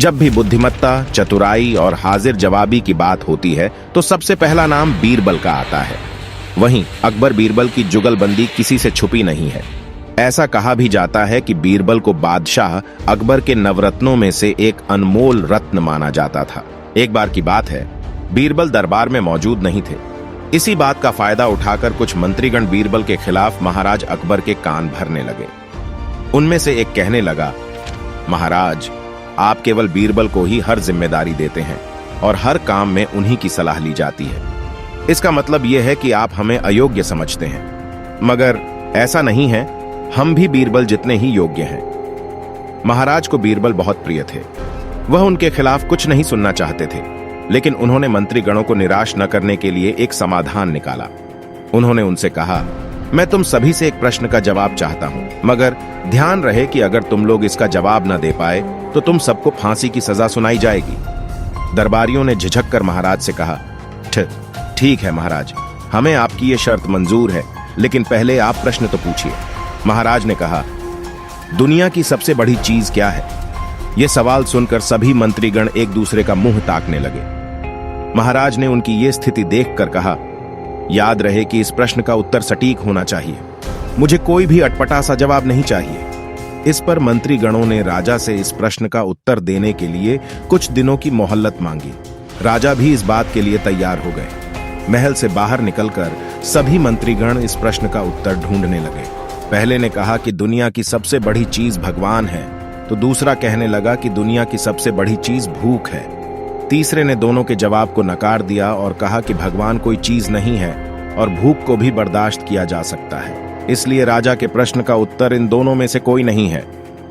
जब भी बुद्धिमत्ता, चतुराई और हाजिर जवाबी की बात होती है तो सबसे पहला नाम बीरबल का आता है। वहीं अकबर बीरबल की जुगलबंदी किसी से छुपी नहीं है। ऐसा कहा भी जाता है कि बीरबल को बादशाह अकबर के नवरत्नों में से एक अनमोल रत्न माना जाता था। एक बार की बात है, बीरबल दरबार में मौजूद नहीं थे। इसी बात का फायदा उठाकर कुछ मंत्रीगण बीरबल के खिलाफ महाराज अकबर के कान भरने लगे। उनमें से एक कहने लगा, महाराज, आप केवल बीरबल को ही हर जिम्मेदारी देते हैं और हर काम में उन्हीं की सलाह ली जाती है। इसका मतलब यह है कि आप हमें अयोग्य समझते हैं, मगर ऐसा नहीं है, हम भी बीरबल जितने ही योग्य हैं। महाराज को बीरबल बहुत प्रिय थे। वह उनके खिलाफ कुछ नहीं सुनना चाहते थे, लेकिन उन्होंने मंत्रीगणों को निराश न करने के लिए एक समाधान निकाला। उन्होंने उनसे कहा, मैं तुम सभी से एक प्रश्न का जवाब चाहता हूं, मगर ध्यान रहे कि अगर तुम लोग इसका जवाब न दे पाए तो तुम सबको फांसी की सजा सुनाई जाएगी। दरबारियों ने झिझक कर महाराज से कहा, ठीक है महाराज, हमें आपकी ये शर्त मंजूर है, लेकिन पहले आप प्रश्न तो पूछिए। महाराज ने कहा, दुनिया की सबसे बड़ी चीज क्या है? यह सवाल सुनकर सभी मंत्रीगण एक दूसरे का मुंह ताकने लगे। महाराज ने उनकी ये स्थिति देखकर कहा, याद रहे कि इस प्रश्न का उत्तर सटीक होना चाहिए। मुझे कोई भी अटपटा सा जवाब नहीं चाहिए। इस पर मंत्रीगणों ने राजा से इस प्रश्न का उत्तर देने के लिए कुछ दिनों की मोहलत मांगी। राजा भी इस बात के लिए तैयार हो गए। महल से बाहर निकलकर सभी मंत्रीगण इस प्रश्न का उत्तर ढूंढने लगे। पहले ने कहा कि दुनिया की सबसे बड़ी चीज भगवान है, तो दूसरा कहने लगा कि दुनिया की सबसे बड़ी चीज भूख है। तीसरे ने दोनों के जवाब को नकार दिया और कहा कि भगवान कोई चीज नहीं है और भूख को भी बर्दाश्त किया जा सकता है। इसलिए राजा के प्रश्न का उत्तर इन दोनों में से कोई नहीं है।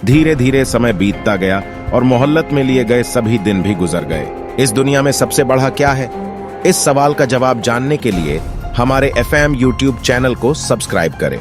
धीरे धीरे समय बीतता गया और मोहल्लत में लिए गए सभी दिन भी गुजर गए। इस दुनिया में सबसे बड़ा क्या है? इस सवाल का जवाब जानने के लिए हमारे FM YouTube चैनल को सब्सक्राइब करें।